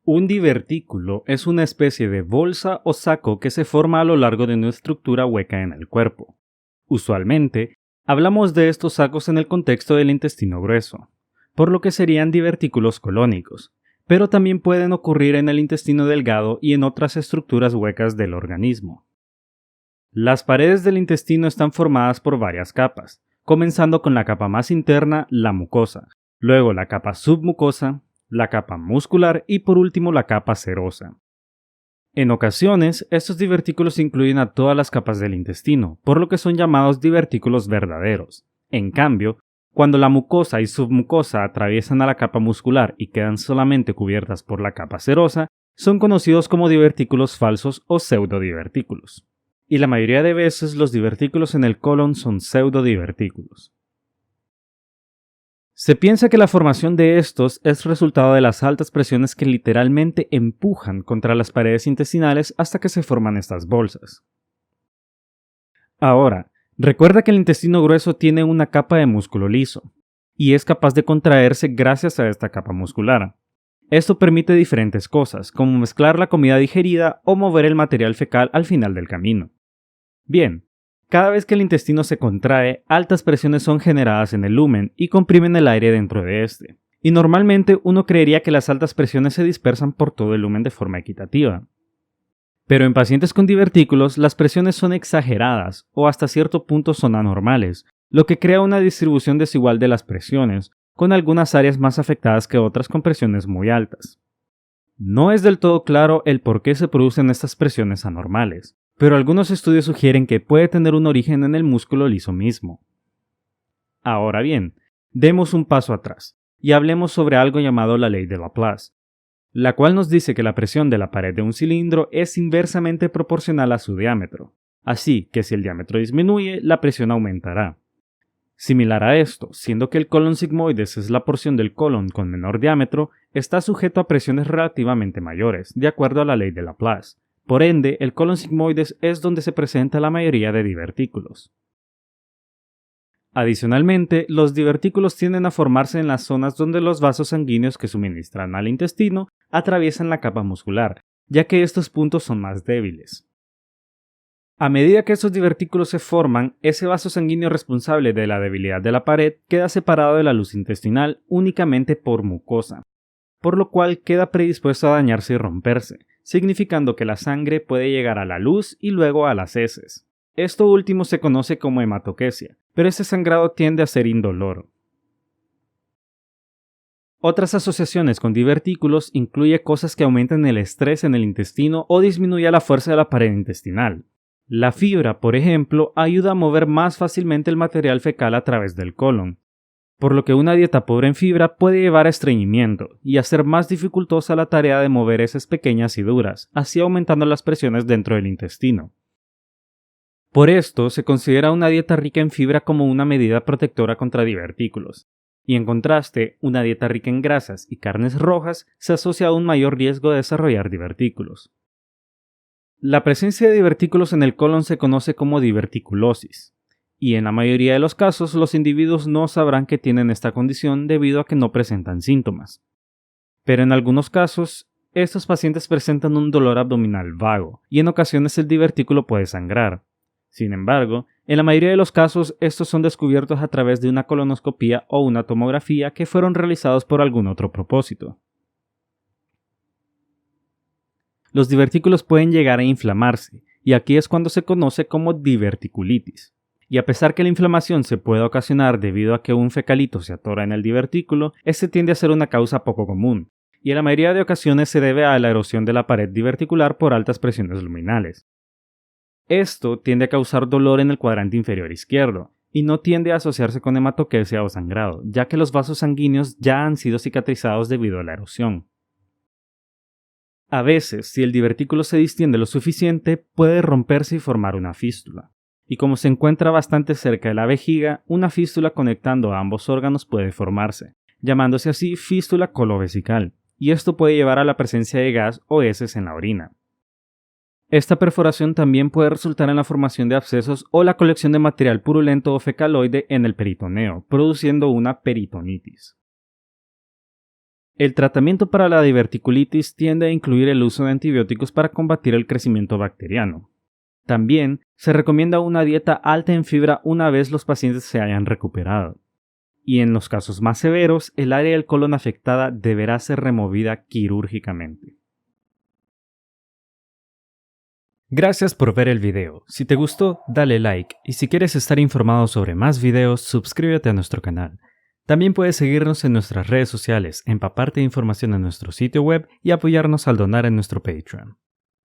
Un divertículo es una especie de bolsa o saco que se forma a lo largo de una estructura hueca en el cuerpo. Usualmente, hablamos de estos sacos en el contexto del intestino grueso, por lo que serían divertículos colónicos, pero también pueden ocurrir en el intestino delgado y en otras estructuras huecas del organismo. Las paredes del intestino están formadas por varias capas, comenzando con la capa más interna, la mucosa, luego la capa submucosa, la capa muscular y por último la capa serosa. En ocasiones, estos divertículos incluyen a todas las capas del intestino, por lo que son llamados divertículos verdaderos. En cambio, cuando la mucosa y submucosa atraviesan a la capa muscular y quedan solamente cubiertas por la capa serosa, son conocidos como divertículos falsos o pseudodivertículos. Y la mayoría de veces los divertículos en el colon son pseudodivertículos. Se piensa que la formación de estos es resultado de las altas presiones que literalmente empujan contra las paredes intestinales hasta que se forman estas bolsas. Ahora, recuerda que el intestino grueso tiene una capa de músculo liso, y es capaz de contraerse gracias a esta capa muscular. Esto permite diferentes cosas, como mezclar la comida digerida o mover el material fecal al final del camino. Bien, cada vez que el intestino se contrae, altas presiones son generadas en el lumen y comprimen el aire dentro de este. Y normalmente uno creería que las altas presiones se dispersan por todo el lumen de forma equitativa. Pero en pacientes con divertículos, las presiones son exageradas o hasta cierto punto son anormales, lo que crea una distribución desigual de las presiones, con algunas áreas más afectadas que otras con presiones muy altas. No es del todo claro el por qué se producen estas presiones anormales, pero algunos estudios sugieren que puede tener un origen en el músculo liso mismo. Ahora bien, demos un paso atrás y hablemos sobre algo llamado la ley de Laplace, la cual nos dice que la presión de la pared de un cilindro es inversamente proporcional a su diámetro, así que si el diámetro disminuye, la presión aumentará. Similar a esto, siendo que el colon sigmoides es la porción del colon con menor diámetro, está sujeto a presiones relativamente mayores, de acuerdo a la ley de Laplace. Por ende, el colon sigmoides es donde se presenta la mayoría de divertículos. Adicionalmente, los divertículos tienden a formarse en las zonas donde los vasos sanguíneos que suministran al intestino atraviesan la capa muscular, ya que estos puntos son más débiles. A medida que estos divertículos se forman, ese vaso sanguíneo responsable de la debilidad de la pared queda separado de la luz intestinal únicamente por mucosa, por lo cual queda predispuesto a dañarse y romperse, significando que la sangre puede llegar a la luz y luego a las heces. Esto último se conoce como hematoquesia, pero ese sangrado tiende a ser indoloro. Otras asociaciones con divertículos incluye cosas que aumentan el estrés en el intestino o disminuyen la fuerza de la pared intestinal. La fibra, por ejemplo, ayuda a mover más fácilmente el material fecal a través del colon, por lo que una dieta pobre en fibra puede llevar a estreñimiento y hacer más dificultosa la tarea de mover heces pequeñas y duras, así aumentando las presiones dentro del intestino. Por esto, se considera una dieta rica en fibra como una medida protectora contra divertículos, y en contraste, una dieta rica en grasas y carnes rojas se asocia a un mayor riesgo de desarrollar divertículos. La presencia de divertículos en el colon se conoce como diverticulosis, y en la mayoría de los casos los individuos no sabrán que tienen esta condición debido a que no presentan síntomas. Pero en algunos casos, estos pacientes presentan un dolor abdominal vago, y en ocasiones el divertículo puede sangrar. Sin embargo, en la mayoría de los casos estos son descubiertos a través de una colonoscopía o una tomografía que fueron realizados por algún otro propósito. Los divertículos pueden llegar a inflamarse, y aquí es cuando se conoce como diverticulitis. Y a pesar que la inflamación se puede ocasionar debido a que un fecalito se atora en el divertículo, este tiende a ser una causa poco común, y en la mayoría de ocasiones se debe a la erosión de la pared diverticular por altas presiones luminales. Esto tiende a causar dolor en el cuadrante inferior izquierdo, y no tiende a asociarse con hematoquesia o sangrado, ya que los vasos sanguíneos ya han sido cicatrizados debido a la erosión. A veces, si el divertículo se distiende lo suficiente, puede romperse y formar una fístula. Y como se encuentra bastante cerca de la vejiga, una fístula conectando a ambos órganos puede formarse, llamándose así fístula colovesical, y esto puede llevar a la presencia de gas o heces en la orina. Esta perforación también puede resultar en la formación de abscesos o la colección de material purulento o fecaloide en el peritoneo, produciendo una peritonitis. El tratamiento para la diverticulitis tiende a incluir el uso de antibióticos para combatir el crecimiento bacteriano. También se recomienda una dieta alta en fibra una vez los pacientes se hayan recuperado. Y en los casos más severos, el área del colon afectada deberá ser removida quirúrgicamente. Gracias por ver el video. Si te gustó, dale like, y si quieres estar informado sobre más videos, suscríbete a nuestro canal. También puedes seguirnos en nuestras redes sociales, empaparte de información en nuestro sitio web y apoyarnos al donar en nuestro Patreon.